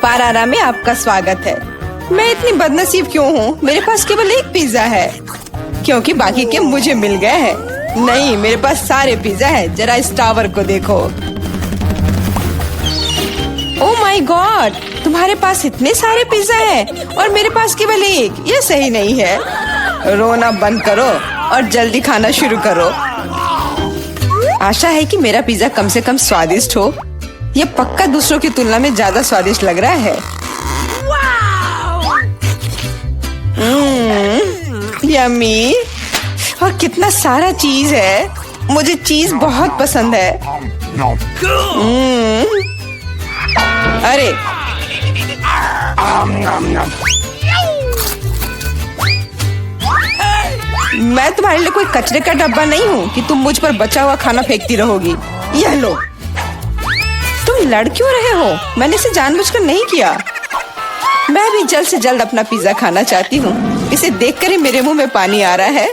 पारारा में आपका स्वागत है। मैं इतनी बदनसीब क्यों हूँ? मेरे पास केवल एक पिज्जा है क्योंकि बाकी के मुझे मिल गए हैं। नहीं, मेरे पास सारे पिज्जा है। जरा इस टावर को देखो। ओह माय गॉड, तुम्हारे पास इतने सारे पिज्जा है और मेरे पास केवल एक। ये सही नहीं है। रोना बंद करो और जल्दी खाना शुरू करो। आशा है कि मेरा पिज्जा कम से कम स्वादिष्ट हो। ये पक्का दूसरों की तुलना में ज्यादा स्वादिष्ट लग रहा है। यम्मी। और कितना सारा चीज है। मुझे चीज बहुत पसंद है। अरे मैं तुम्हारे लिए कोई कचरे का डब्बा नहीं हूँ कि तुम मुझ पर बचा हुआ खाना फेंकती रहोगी। यह लो। तुम लड़ क्यों रहे हो? मैंने इसे जानबूझकर नहीं किया। मैं भी जल्द से जल्द अपना पिज्जा खाना चाहती हूँ। इसे देखकर ही मेरे मुंह में पानी आ रहा है।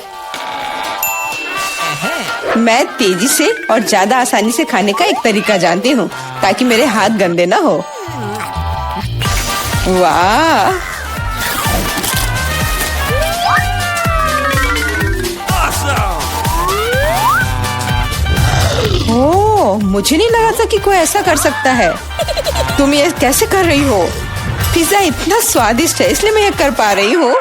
मैं तेजी से और ज्यादा आसानी से खाने का एक तरीका जानती हूँ ताकि मेरे हाथ गंदे ना हो। वाह, ओह, मुझे नहीं लगा था कि कोई ऐसा कर सकता है। तुम ये कैसे कर रही हो? पिज्जा इतना स्वादिष्ट है इसलिए मैं ये कर पा रही हूँ।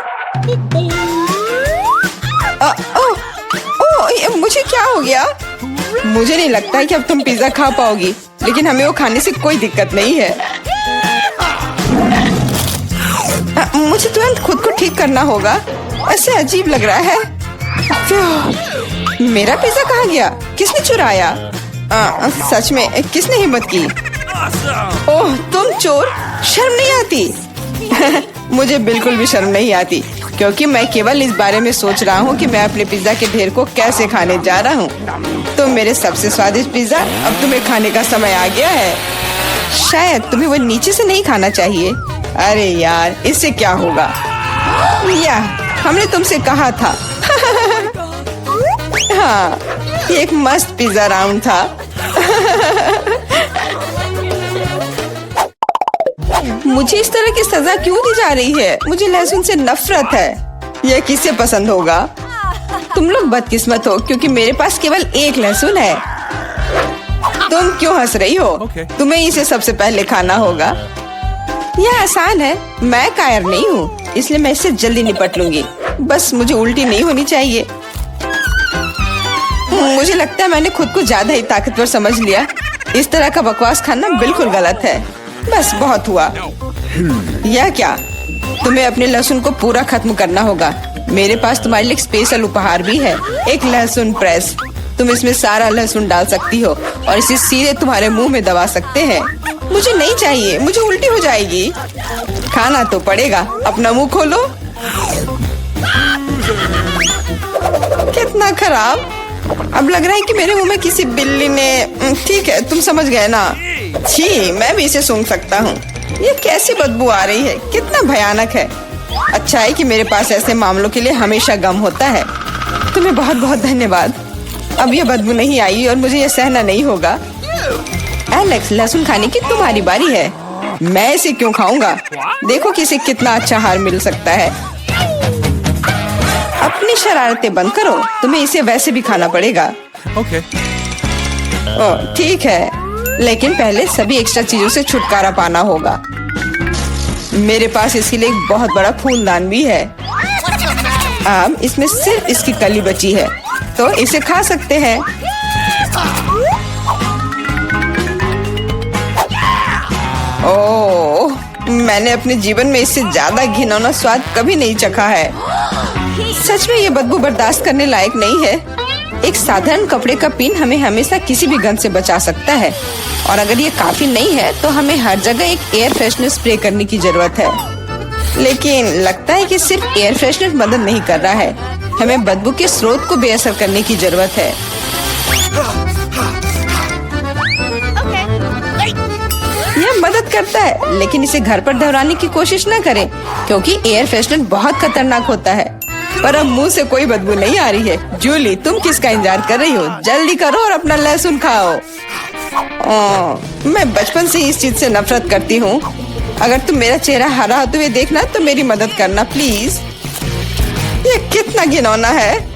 मुझे क्या हो गया? मुझे नहीं लगता है कि अब तुम पिज्जा खा पाओगी, लेकिन हमें वो खाने से कोई दिक्कत नहीं है। मुझे तुरंत खुद को ठीक करना होगा। ऐसे अजीब लग रहा है। मेरा पिज्जा कहाँ गया? किसने चुराया? सच में किसने हिम्मत की? ओह, तुम चोर! शर्म नहीं आती? मुझे बिल्कुल भी शर्म नहीं आती क्योंकि मैं केवल इस बारे में सोच रहा हूँ कि मैं अपने पिज्जा के ढेर को कैसे खाने जा रहा हूँ। तो मेरे सबसे स्वादिष्ट पिज्जा अब तुम्हें खाने का समय आ गया है। शायद तुम्हें वो नीचे से नहीं खाना चाहिए। अरे यार, इससे क्या होगा? या हमने तुमसे कहा था। हाँ, ये एक मस्त पिज्जा राउंड था। मुझे इस तरह की सजा क्यों दी जा रही है? मुझे लहसुन से नफरत है। यह किसे पसंद होगा? तुम लोग बदकिस्मत हो क्योंकि मेरे पास केवल एक लहसुन है। तुम क्यों हंस रही हो? तुम्हें इसे सबसे पहले खाना होगा। यह आसान है। मैं कायर नहीं हूँ, इसलिए मैं इससे जल्दी निपट लूंगी। बस मुझे उल्टी नहीं होनी चाहिए। मुझे लगता है मैंने खुद को ज्यादा ही ताकतवर समझ लिया। इस तरह का बकवास खाना बिल्कुल गलत है। बस बहुत हुआ। यह क्या? तुम्हें अपने लहसुन को पूरा खत्म करना होगा। मेरे पास तुम्हारे लिए एक स्पेशल उपहार भी है, एक लहसुन प्रेस। तुम इसमें सारा लहसुन डाल सकती हो और इसे सीधे तुम्हारे मुंह में दबा सकते हैं। मुझे नहीं चाहिए, मुझे उल्टी हो जाएगी। खाना तो पड़ेगा। अपना मुंह खोलो। कितना खराब। अब लग रहा है कि मेरे मुंह में किसी बिल्ली ने। ठीक है, तुम समझ गए ना? छी, मैं भी इसे सूंघ सकता हूँ। ये कैसी बदबू आ रही है? कितना भयानक है। अच्छा है कि मेरे पास ऐसे मामलों के लिए हमेशा गम होता है। तुम्हें बहुत बहुत धन्यवाद। अब ये बदबू नहीं आई और मुझे ये सहना नहीं होगा। एलेक्स, लहसुन खाने की तुम्हारी बारी है। मैं इसे क्यों खाऊंगा? देखो कि इसे कितना अच्छा आहार मिल सकता है। अपनी शरारतें बंद करो। तुम्हें इसे वैसे भी खाना पड़ेगा। ओह, ठीक है, लेकिन पहले सभी एक्स्ट्रा चीजों से छुटकारा पाना होगा। मेरे पास इसके लिए एक बहुत बड़ा फूलदान भी है। अब इसमें सिर्फ इसकी कली बची है, तो इसे खा सकते हैं। ओह, मैंने अपने जीवन में इससे ज्यादा घिनौना स्वाद कभी नहीं चखा है। सच में ये बदबू बर्दाश्त करने लायक नहीं है। एक साधारण कपड़े का पिन हमें हमेशा किसी भी गंध से बचा सकता है, और अगर ये काफी नहीं है तो हमें हर जगह एक एयर फ्रेशनर स्प्रे करने की जरूरत है। लेकिन लगता है कि सिर्फ एयर फ्रेशनर मदद नहीं कर रहा है। हमें बदबू के स्रोत को बेअसर करने की जरूरत है। यह मदद करता है, लेकिन इसे घर पर दोहराने की कोशिश न करें क्योंकि एयर फ्रेशनर बहुत खतरनाक होता है। पर अब मुंह से कोई बदबू नहीं आ रही है। जूली, तुम किसका इंतजार कर रही हो? जल्दी करो और अपना लहसुन खाओ। मैं बचपन से ही इस चीज से नफरत करती हूँ। अगर तुम मेरा चेहरा हरा होते हुए देखना तो मेरी मदद करना प्लीज। ये कितना घिनौना है।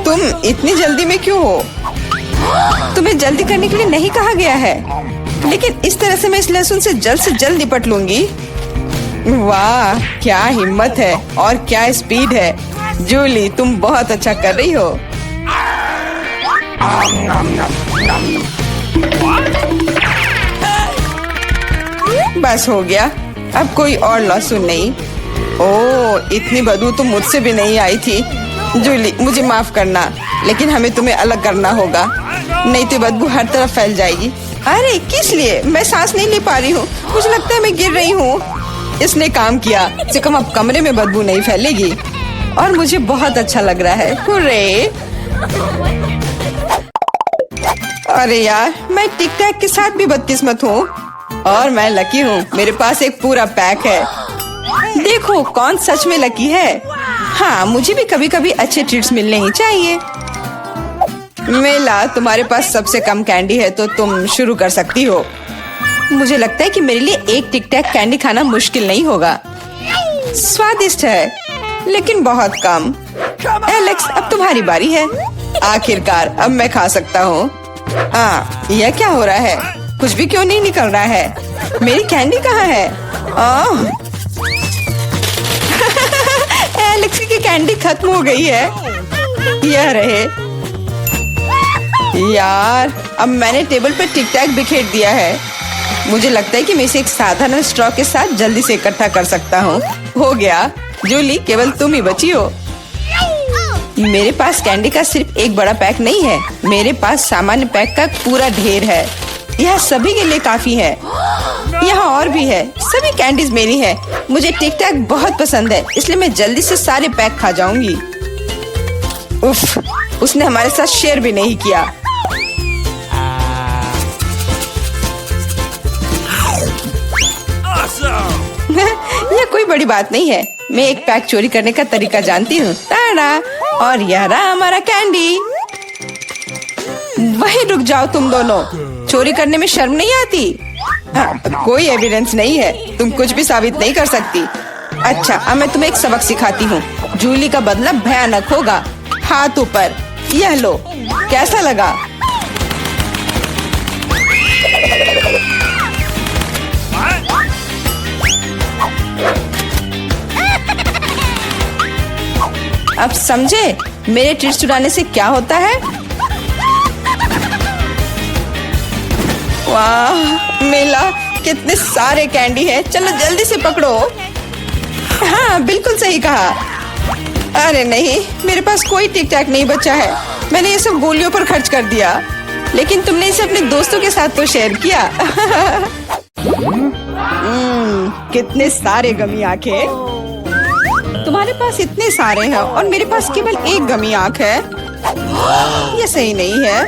तुम इतनी जल्दी में क्यों हो? तुम्हें जल्दी करने के लिए नहीं कहा गया है, लेकिन इस तरह से मैं इस लहसुन से जल्द निपट लूंगी। वाह, क्या हिम्मत है और क्या स्पीड है। जूली, तुम बहुत अच्छा कर रही हो। बस हो गया, अब कोई और लहसुन नहीं। ओह, इतनी बदबू तो मुझसे भी नहीं आई थी। जूली, मुझे माफ करना, लेकिन हमें तुम्हें अलग करना होगा, नहीं तो बदबू हर तरफ फैल जाएगी। अरे किस लिए? मैं सांस नहीं ले पा रही हूँ, मुझे लगता है मैं गिर रही हूँ। इसने काम किया, से कम अब कमरे में बदबू नहीं फैलेगी और मुझे बहुत अच्छा लग रहा है। हुर्रे! अरे यार, मैं टिक टैक के साथ भी बदकिस्मत हूँ और मैं लकी हूँ, मेरे पास एक पूरा पैक है। देखो कौन सच में लकी है। हाँ, मुझे भी कभी कभी अच्छे ट्रीट्स मिलने ही चाहिए। मेला, तुम्हारे पास सबसे कम कैंडी है तो तुम शुरू कर सकती हो। मुझे लगता है कि मेरे लिए एक टिक टैक कैंडी खाना मुश्किल नहीं होगा। स्वादिष्ट है, लेकिन बहुत कम। एलेक्स, अब तुम्हारी बारी है। आखिरकार अब मैं खा सकता हूँ। यह क्या हो रहा है? कुछ भी क्यों नहीं निकल रहा है? मेरी कैंडी कहाँ है? एलेक्स की कैंडी खत्म हो गई है। यह रहे। यार, अब मैंने टेबल पर टिक टैक बिखेर दिया है। मुझे लगता है कि मैं इसे एक साधारण स्ट्रॉ के साथ जल्दी से इकट्ठा कर सकता हूँ। हो गया। जूली, केवल तुम ही बची हो। मेरे पास कैंडी का सिर्फ एक बड़ा पैक नहीं है, मेरे पास सामान्य पैक का पूरा ढेर है। यह सभी के लिए काफी है। यहाँ और भी है। सभी कैंडीज मेरी है। मुझे टिक टैक बहुत पसंद है, इसलिए मैं जल्दी से सारे पैक खा जाऊंगी। उफ, उसने हमारे साथ शेयर भी नहीं किया। यह कोई बड़ी बात नहीं है, मैं एक पैक चोरी करने का तरीका जानती हूँ। और यह रहा हमारा कैंडी। वहीं रुक जाओ तुम दोनों, चोरी करने में शर्म नहीं आती? कोई एविडेंस नहीं है, तुम कुछ भी साबित नहीं कर सकती। अच्छा, अब मैं तुम्हें एक सबक सिखाती हूँ। जूली का बदला भयानक होगा। हाथ ऊपर। यह लो, कैसा लगा? अब समझे मेरे ट्रीट्स चुराने से क्या होता है? वाह मेला, कितने सारे कैंडी है। चलो जल्दी से पकड़ो। हाँ, बिल्कुल सही कहा। अरे नहीं, मेरे पास कोई टिक टैक नहीं बचा है। मैंने ये सब गोलियों पर खर्च कर दिया, लेकिन तुमने इसे अपने दोस्तों के साथ तो शेयर किया। कितने सारे गमी आंखें। तुम्हारे पास इतने सारे हैं और मेरे पास केवल एक गमी आंख है। ये सही नहीं है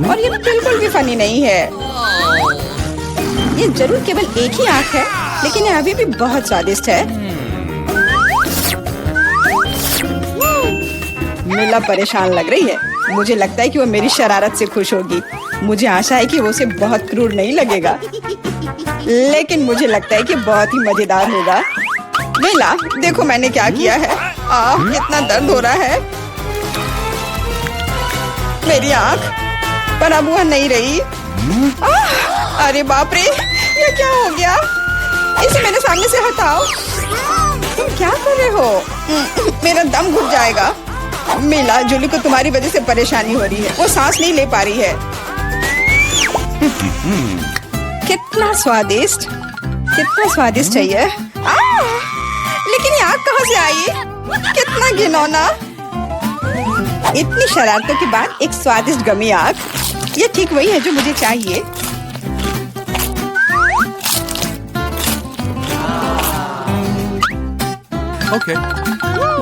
और ये बिल्कुल भी फनी नहीं है। ये जरूर केवल एक ही आंख है, लेकिन ये अभी भी बहुत स्वादिष्ट है। मिला परेशान लग रही है। मुझे लगता है कि वो मेरी शरारत से खुश होगी। मुझे आशा है कि वो उसे बहुत क्रूर नहीं लगेगा, लेकिन मुझे लगता है कि बहुत ही मजेदार होगा। मिला, देखो मैंने क्या किया है। कितना दर्द हो रहा है। मेरी आँख, पर अब वह नहीं रही। अरे बाप रे, ये क्या हो गया? इसे मेरे सामने से हटाओ। तुम क्या कर रहे हो? मेरा दम घुट जाएगा। मिला, जूली को तुम्हारी वजह से परेशानी हो रही है। वो सांस नहीं ले पा रही है। कितना स्वादिष्ट, कितना स्वादिष्ट है ये। लेकिन ये आग कहाँ से आई? कितना घिनौना। इतनी शरारतों के बाद एक स्वादिष्ट गमी आग। ये ठीक वही है जो मुझे चाहिए। ओके।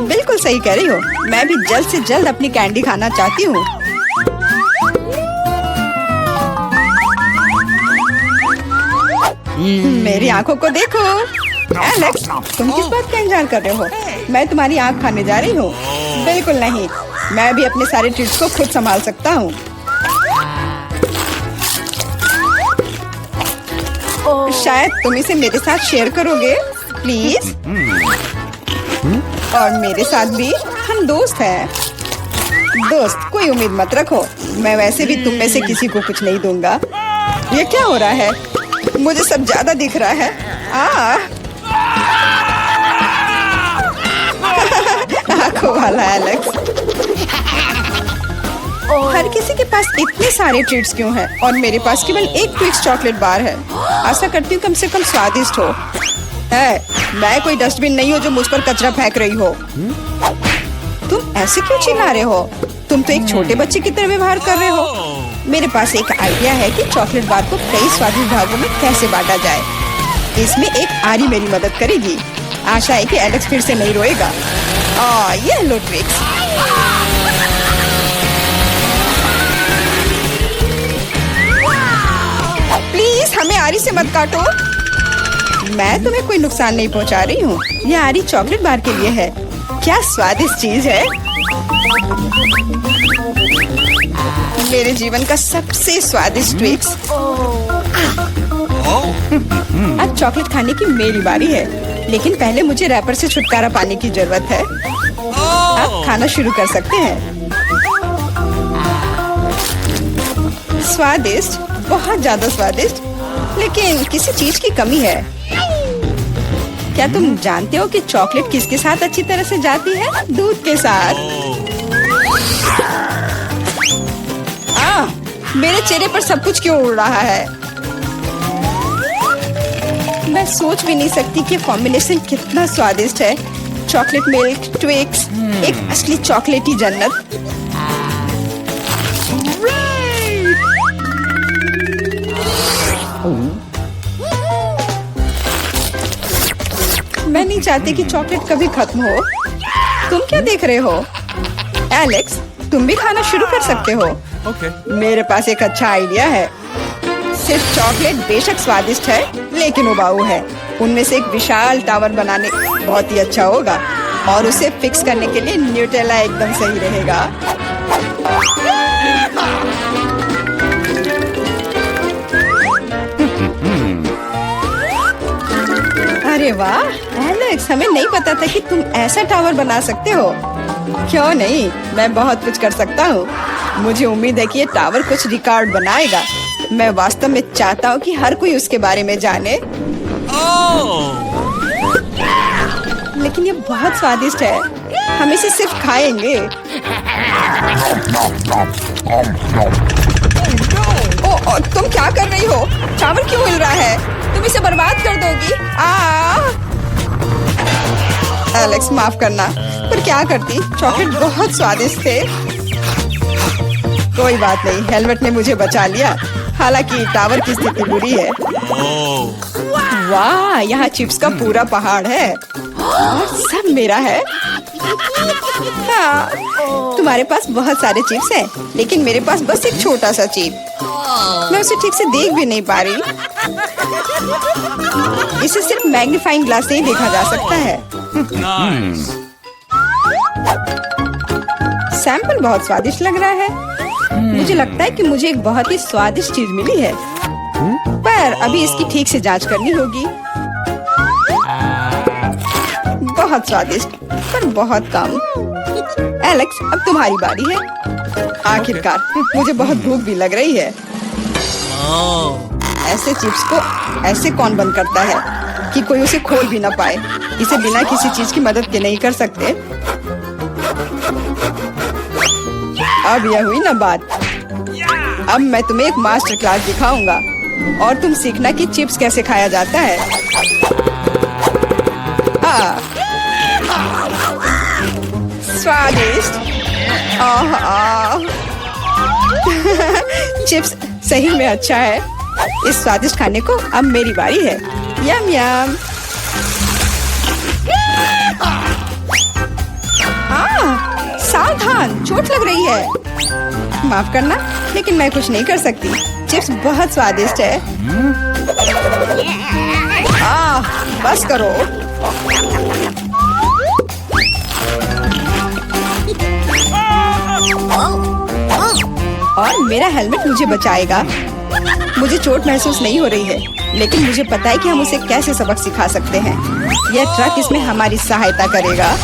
बिल्कुल सही कह रही हो। मैं भी जल्द से जल्द अपनी कैंडी खाना चाहती हूँ। मेरी आंखों को देखो। एलेक्स, तुम किस बात का इंतजार कर रहे हो? मैं तुम्हारी आंख खाने जा रही हूँ। बिल्कुल नहीं, मैं भी अपने सारे ट्रीट्स को खुद संभाल सकता हूँ। शायद तुम इसे मेरे साथ शेयर करोगे, प्लीज। और मेरे साथ भी, हम दोस्त हैं। दोस्त, कोई उम्मीद मत रखो, मैं वैसे भी तुम में से किसी को कुछ नहीं दूंगा। ये क्या हो रहा है? मुझे सब ज्यादा दिख रहा है। आंखों वाला एलेक्स। हर किसी के पास इतने सारे ट्रीट्स क्यों हैं और मेरे पास केवल एक ट्विक्स चॉकलेट बार है। आशा करती हूँ कम से कम स्वादिष्ट हो। मैं कोई डस्टबिन नहीं हूँ जो मुझ पर कचरा फेंक रही हो। तुम ऐसे क्यों चिल्ला रहे हो? तुम तो एक छोटे बच्चे की तरह व्यवहार कर रहे हो। मेरे पास एक आइडिया है कि चॉकलेट बार को कई स्वादिष्ट भागों में कैसे बांटा जाए। इसमें एक आरी मेरी मदद करेगी। आशा है कि एलेक्स फिर से नहीं रोएगा। ये लो ट्विक्स। प्लीज हमें आरी से मत काटो। मैं तुम्हें कोई नुकसान नहीं पहुंचा रही हूँ। यह आरी चॉकलेट बार के लिए है। क्या स्वादिष्ट चीज है। मेरे जीवन का सबसे स्वादिष्ट ट्विक्स। अब चॉकलेट खाने की मेरी बारी है, लेकिन पहले मुझे रैपर से छुटकारा पाने की जरूरत है। आप खाना शुरू कर सकते हैं। स्वादिष्ट, बहुत ज्यादा स्वादिष्ट, लेकिन किसी चीज की कमी है। क्या तुम जानते हो कि चॉकलेट किसके साथ अच्छी तरह से जाती है? दूध के साथ। मेरे चेहरे पर सब कुछ क्यों उड़ रहा है? मैं सोच भी नहीं सकती कि कॉम्बिनेशन कितना स्वादिष्ट है। चॉकलेट मिल्क, ट्विक्स, एक असली चॉकलेटी जन्नत। मैं नहीं चाहती कि चॉकलेट कभी खत्म हो। तुम क्या देख रहे हो? एलेक्स, तुम भी खाना शुरू कर सकते हो। मेरे पास एक अच्छा आइडिया है। सिर्फ चॉकलेट बेशक स्वादिष्ट है, लेकिन उबाऊ है। उनमें से एक विशाल टावर बनाने बहुत ही अच्छा होगा, और उसे फिक्स करने के लिए न्यूटेला एकदम सही रहेगा। अरे वाह एलेक्स, हमें नहीं पता था कि तुम ऐसा टावर बना सकते हो। क्यों नहीं, मैं बहुत कुछ कर सकता हूँ। मुझे उम्मीद है कि ये टावर कुछ रिकॉर्ड बनाएगा। मैं वास्तव में चाहता हूँ कि हर कोई उसके बारे में जाने। लेकिन ये बहुत स्वादिष्ट है, हम इसे सिर्फ खाएंगे। तुम क्या कर रही हो? टावर क्यों हिल रहा है? तुम इसे बर्बाद कर दोगी। एलेक्स, माफ करना, पर क्या करती? चॉकलेट बहुत स्वादिष्ट थे। कोई बात नहीं, हेलमेट ने मुझे बचा लिया। हालांकि टावर की स्थिति बुरी है। वाह, यहाँ चिप्स का पूरा पहाड़ है और सब मेरा है। हाँ, तुम्हारे पास बहुत सारे चिप्स हैं, लेकिन मेरे पास बस एक छोटा सा चिप। मैं उसे ठीक से देख भी नहीं पा रही। इसे सिर्फ मैग्नीफाइंग ग्लास से ही देखा जा सकता है। सैंपल बहुत स्वादिष्ट लग रहा है। मुझे लगता है कि मुझे एक बहुत ही स्वादिष्ट चीज मिली है, पर अभी इसकी ठीक से जांच करनी होगी। बहुत स्वादिष्ट, पर बहुत कम। एलेक्स, अब तुम्हारी बारी है। आखिरकार, मुझे बहुत भूख भी लग रही है। ऐसे चिप्स को ऐसे कौन बंद करता है कि कोई उसे खोल भी ना पाए? इसे बिना किसी चीज की मदद के नहीं कर सकते। अब यह हुई ना बात। अब मैं तुम्हें एक मास्टर क्लास दिखाऊंगा और तुम सीखना कि चिप्स कैसे खाया जाता है। स्वादिष्ट। चिप्स सही में अच्छा है। इस स्वादिष्ट खाने को अब मेरी बारी है। यम यम। सावधान, चोट लग रही है। माफ करना, लेकिन मैं कुछ नहीं कर सकती। चिप्स बहुत स्वादिष्ट है। बस करो। और मेरा हेलमेट मुझे बचाएगा। मुझे चोट महसूस नहीं हो रही है, लेकिन मुझे पता है कि हम उसे कैसे सबक सिखा सकते हैं। यह ट्रक इसमें हमारी सहायता करेगा।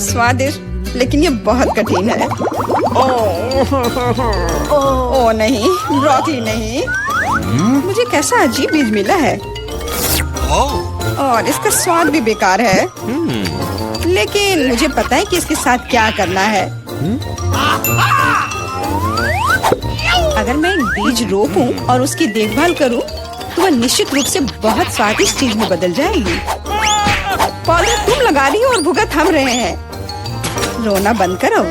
स्वादिष्ट, लेकिन ये बहुत कठिन है। ओह नहीं, ब्रोकली नहीं। मुझे कैसा अजीब बीज मिला है और इसका स्वाद भी बेकार है। लेकिन मुझे पता है कि इसके साथ क्या करना है। अगर मैं एक बीज रोपूं और उसकी देखभाल करूं, तो वह निश्चित रूप से बहुत स्वादिष्ट चीज में बदल जाएगी। पौधा तुम लगा रही हो और भुगत हम रहे हैं। रोना बंद करो।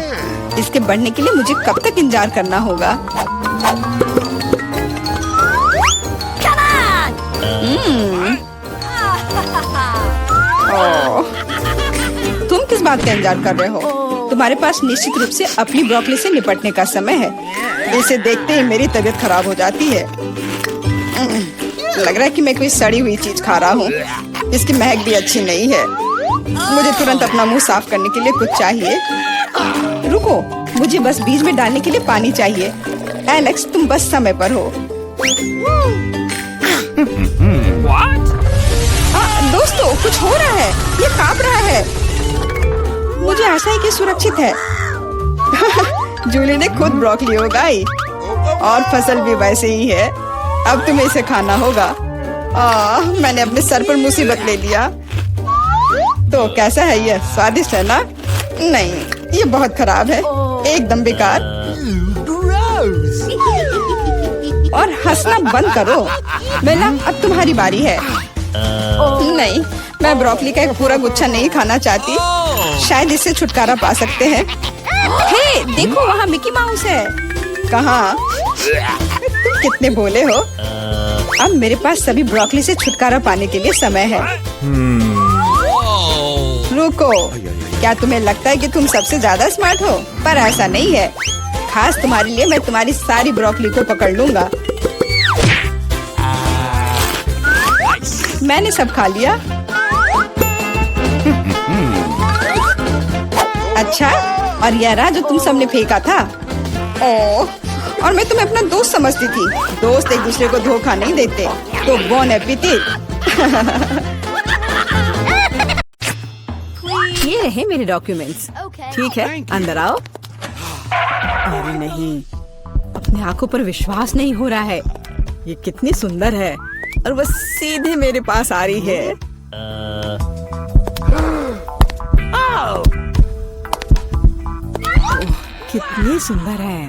इसके बढ़ने के लिए मुझे कब तक इंतजार करना होगा? तुम किस बात का इंतजार कर रहे हो? तुम्हारे पास निश्चित रूप से अपनी ब्रोकली से निपटने का समय है। इसे देखते ही मेरी तबीयत खराब हो जाती है। लग रहा है कि मैं कोई सड़ी हुई चीज खा रहा हूँ। इसकी महक भी अच्छी नहीं है। मुझे तुरंत अपना मुंह साफ करने के लिए कुछ चाहिए। रुको, मुझे बस बीज में डालने के लिए पानी चाहिए। एलेक्स, तुम बस समय पर हो। दोस्तों, कुछ हो रहा है। ये कांप रहा है। मुझे आशा है कि सुरक्षित है। जूली ने खुद ब्रोकली उगाई और फसल भी वैसे ही है। अब तुम्हें इसे खाना होगा। मैंने अपने सर पर मुसीबत ले लिया। तो कैसा है ये? स्वादिष्ट है ना? नहीं, ये बहुत खराब है, एकदम बेकार। और हंसना बंद करो। बेला, अब तुम्हारी बारी है। नहीं, मैं ब्रोकली का एक पूरा गुच्छा नहीं खाना चाहती। शायद इससे छुटकारा पा सकते हैं। हे, देखो वहाँ मिकी माउस है। कहाँ? तुम कितने भोले हो। अब मेरे पास सभी ब्रोकली से छुटकारा पाने के लिए समय है। रुको, क्या तुम्हें लगता है कि तुम सबसे ज्यादा स्मार्ट हो? पर ऐसा नहीं है। खास तुम्हारे लिए मैं तुम्हारी सारी ब्रोकली को पकड़ लूंगा। मैंने सब खा लिया। अच्छा, और यह रहा जो तुम सबने फेंका था। ओह, और मैं तुम्हें अपना दोस्त समझती थी। दोस्त एक दूसरे को धोखा नहीं देते। तो बोन एपेटिट। ये रहे मेरे डॉक्यूमेंट्स। ठीक है, अंदर आओ। अरे नहीं, अपनी आंखों पर विश्वास नहीं हो रहा है। ये कितनी सुंदर है और बस सीधे मेरे पास आ रही है। कितनी सुंदर है।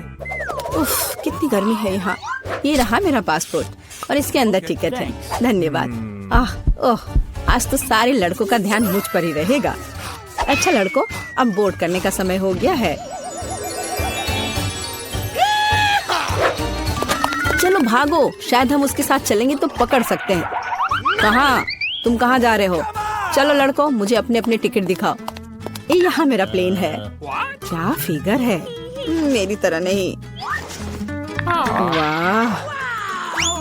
उफ, कितनी गर्मी है यहाँ। ये रहा मेरा पासपोर्ट और इसके अंदर टिकट है। धन्यवाद। ओह, आज तो सारे लड़कों का ध्यान मुझ पर ही रहेगा। अच्छा लड़कों, अब बोर्ड करने का समय हो गया है। चलो भागो, शायद हम उसके साथ चलेंगे तो पकड़ सकते हैं। कहाँ? तुम कहाँ जा रहे हो? चलो लड़कों, मुझे अपने अपने टिकट दिखाओ। ये यहाँ मेरा प्लेन है। क्या फिगर है, मेरी तरह नहीं। वाह,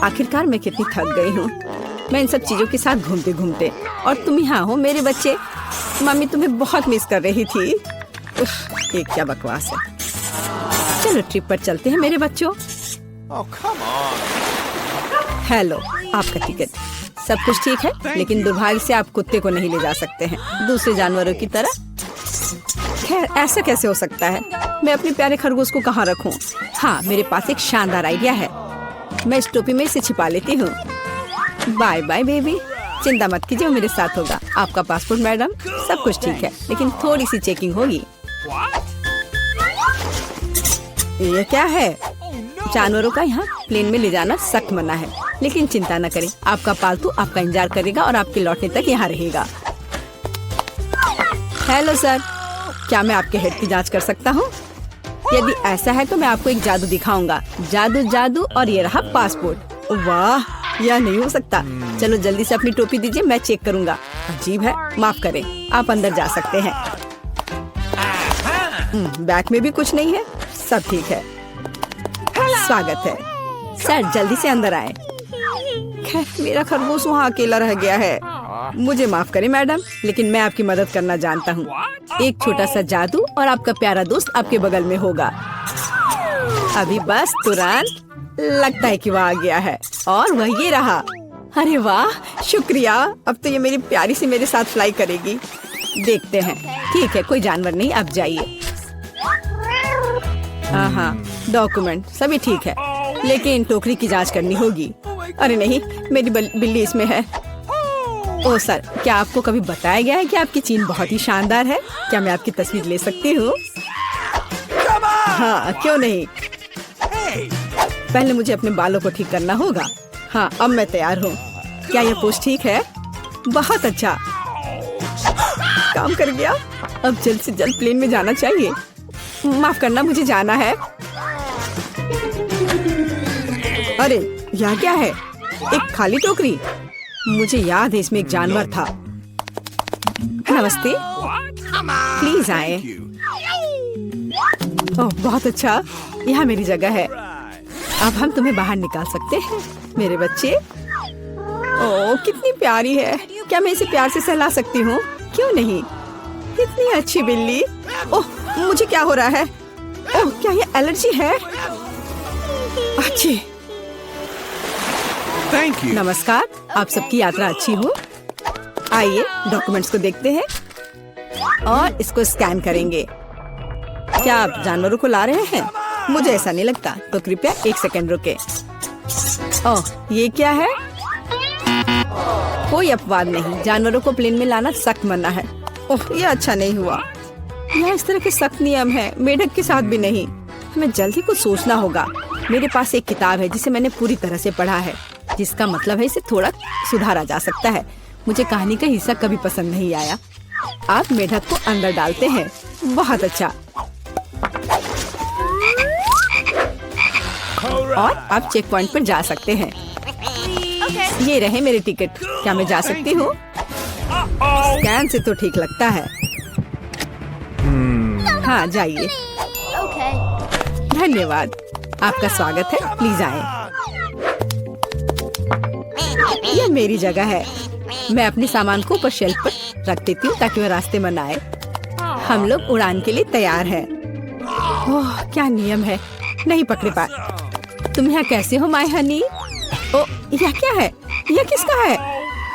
आखिरकार मैं कितनी थक गई हूँ। मैं इन सब चीजों के साथ घूमते घूमते, और तुम यहाँ हो मेरे बच्चे। मम्मी तुम्हें बहुत मिस कर रही थी। उफ, ये क्या बकवास है। चलो ट्रिप पर चलते हैं मेरे बच्चों। हेलो, आपका टिकट। सब कुछ ठीक है, लेकिन दुर्भाग्य से आप कुत्ते को नहीं ले जा सकते हैं, दूसरे जानवरों की तरह। खैर, ऐसा कैसे हो सकता है? मैं अपने प्यारे खरगोश को कहाँ रखूं? हाँ, मेरे पास एक शानदार आइडिया है। मैं इस टोपी में इसे छिपा लेती हूँ। बाय बाय बेबी, चिंता मत कीजिए, मेरे साथ होगा। आपका पासपोर्ट मैडम, सब कुछ ठीक है, लेकिन थोड़ी सी चेकिंग होगी। ये क्या है? जानवरों का यहाँ प्लेन में ले जाना सख्त मना है, लेकिन चिंता न करें, आपका पालतू आपका इंतजार करेगा और आपके लौटने तक यहाँ रहेगा। हेलो सर, क्या मैं आपके हेड की जांच कर सकता हूँ? यदि ऐसा है तो मैं आपको एक जादू दिखाऊंगा। जादू जादू, और ये रहा पासपोर्ट। वाह, यह नहीं हो सकता। चलो जल्दी से अपनी टोपी दीजिए, मैं चेक करूंगा। अजीब है, माफ करें, आप अंदर जा सकते हैं। बैग में भी कुछ नहीं है, सब ठीक है। स्वागत है सर, जल्दी से अंदर आए। खैर, मेरा खरगोश वहाँ अकेला रह गया है। मुझे माफ करें मैडम, लेकिन मैं आपकी मदद करना जानता हूँ। एक छोटा सा जादू और आपका प्यारा दोस्त आपके बगल में होगा। अभी बस तुरंत लगता है कि वह आ गया है और वह ये रहा। अरे वाह, शुक्रिया। अब तो ये मेरी प्यारी सी मेरे साथ फ्लाई करेगी। देखते हैं। ठीक है, कोई जानवर नहीं, आप जाइए। हाँ, डॉक्यूमेंट सभी ठीक है, लेकिन टोकरी की जांच करनी होगी। अरे नहीं, मेरी बिल्ली इसमें है। ओह सर, क्या आपको कभी बताया गया है कि आपकी चीन बहुत ही शानदार है? क्या मैं आपकी तस्वीर ले सकती हूँ? हाँ, क्यों नहीं। पहले मुझे अपने बालों को ठीक करना होगा। हाँ, अब मैं तैयार हूँ। क्या यह पोस्ट ठीक है? बहुत अच्छा, काम कर गया। अब जल्द से जल्द प्लेन में जाना चाहिए। माफ करना, मुझे जाना है। अरे यहाँ क्या है? एक खाली टोकरी। मुझे याद है इसमें एक जानवर था। नमस्ते, प्लीज आए। ओह बहुत अच्छा, यहाँ मेरी जगह है। अब हम तुम्हें बाहर निकाल सकते हैं मेरे बच्चे। ओह कितनी प्यारी है। क्या मैं इसे प्यार से सहला सकती हूँ? क्यों नहीं, इतनी अच्छी बिल्ली। ओह मुझे क्या हो रहा है? ओह क्या ये एलर्जी है? अच्छी। नमस्कार, आप सबकी यात्रा अच्छी हो। आइए डॉक्यूमेंट्स को देखते हैं और इसको स्कैन करेंगे। क्या आप जानवरों को ला रहे हैं? मुझे ऐसा नहीं लगता, तो कृपया 1 सेकंड रुके। ओह ये क्या है? कोई अपवाद नहीं, जानवरों को प्लेन में लाना सख्त मना है। ओह ये अच्छा नहीं हुआ। यहाँ इस तरह के सख्त नियम है, मेढक के साथ भी नहीं। हमें जल्दी कुछ सोचना होगा। मेरे पास एक किताब है जिसे मैंने पूरी तरह से पढ़ा है, जिसका मतलब है इसे थोड़ा सुधारा जा सकता है। मुझे कहानी का हिस्सा कभी पसंद नहीं आया। आप मेढक को अंदर डालते हैं। बहुत अच्छा। और आप चेक पॉइंट पर जा सकते हैं। ये रहे मेरे टिकट। क्या मैं जा सकती हूँ? स्कैन से तो ठीक लगता है। हाँ जाइए। धन्यवाद, आपका स्वागत है, प्लीज आए। यह मेरी जगह है। मैं अपने सामान को ऊपर शेल्फ पर रख देती हूँ ताकि वह रास्ते में न आए। हम लोग उड़ान के लिए तैयार हैं। ओह क्या नियम है, नहीं पकड़े पाए। तुम यहाँ कैसे हो माय हनी? ओ यह क्या है? यह किसका है?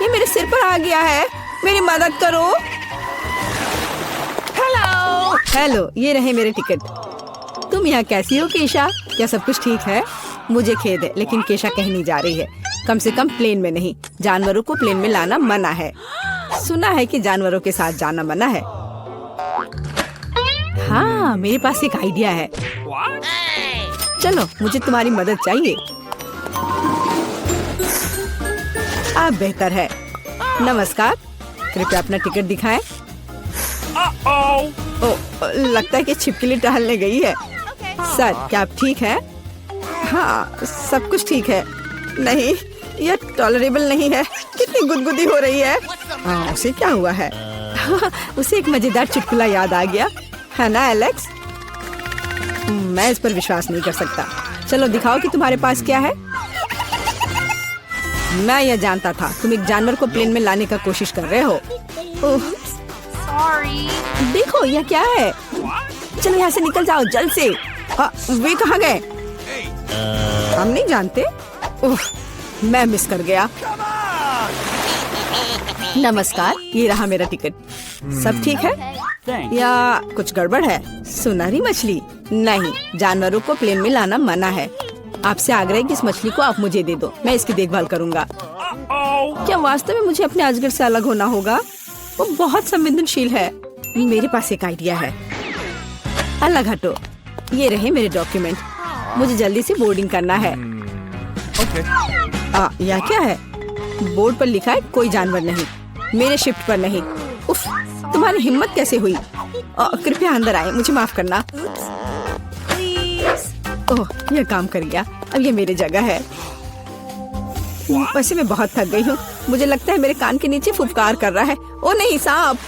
ये मेरे सिर पर आ गया है, मेरी मदद करो। हेलो हेलो, ये रहे मेरे टिकट। तुम यहाँ कैसी हो केशा? क्या सब कुछ ठीक है? मुझे खेद है, लेकिन केशा कहीं नहीं जा रही है, कम से कम प्लेन में नहीं। जानवरों को प्लेन में लाना मना है। सुना है कि जानवरों के साथ जाना मना है। हाँ मेरे पास एक आइडिया है। चलो मुझे तुम्हारी मदद चाहिए। आप बेहतर है। नमस्कार, कृपया अपना टिकट दिखाएं। ओ लगता है कि छिपकली टहलने गई है। सर क्या आप ठीक हैं? हाँ सब कुछ ठीक है। नहीं यह टॉलरेबल नहीं है। कितनी गुदगुदी हो रही है। उसे क्या हुआ है? उसे एक मजेदार चुटकुला याद आ गया है ना एलेक्स? मैं इस पर विश्वास नहीं कर सकता। चलो दिखाओ कि तुम्हारे पास क्या है। मैं यह जानता था, तुम एक जानवर को प्लेन में लाने का कोशिश कर रहे हो। देखो यह क्या है। चलो यहाँ से निकल जाओ जल्द से। वे कहाँ गए? हम नहीं जानते। मैं मिस कर गया। नमस्कार, ये रहा मेरा टिकट। सब ठीक है या कुछ गड़बड़ है? सुनहरी मछली नहीं, जानवरों को प्लेन में लाना मना है। आपसे आग्रह है कि इस मछली को आप मुझे दे दो, मैं इसकी देखभाल करूंगा। क्या वास्तव में मुझे अपने अजगर से अलग होना होगा? वो बहुत संवेदनशील है। मेरे पास एक आइडिया है। अलग हटो। ये रहे मेरे डॉक्यूमेंट। मुझे जल्दी से बोर्डिंग करना है। यह क्या है? बोर्ड पर लिखा है कोई जानवर नहीं, मेरे शिफ्ट पर नहीं। उफ, तुम्हारी हिम्मत कैसे हुई? कृपया अंदर आए, मुझे माफ करना। ओह यह काम कर गया। अब ये मेरी जगह है। वैसे मैं बहुत थक गई हूँ। मुझे लगता है मेरे कान के नीचे फुफकार कर रहा है। ओ नहीं सांप।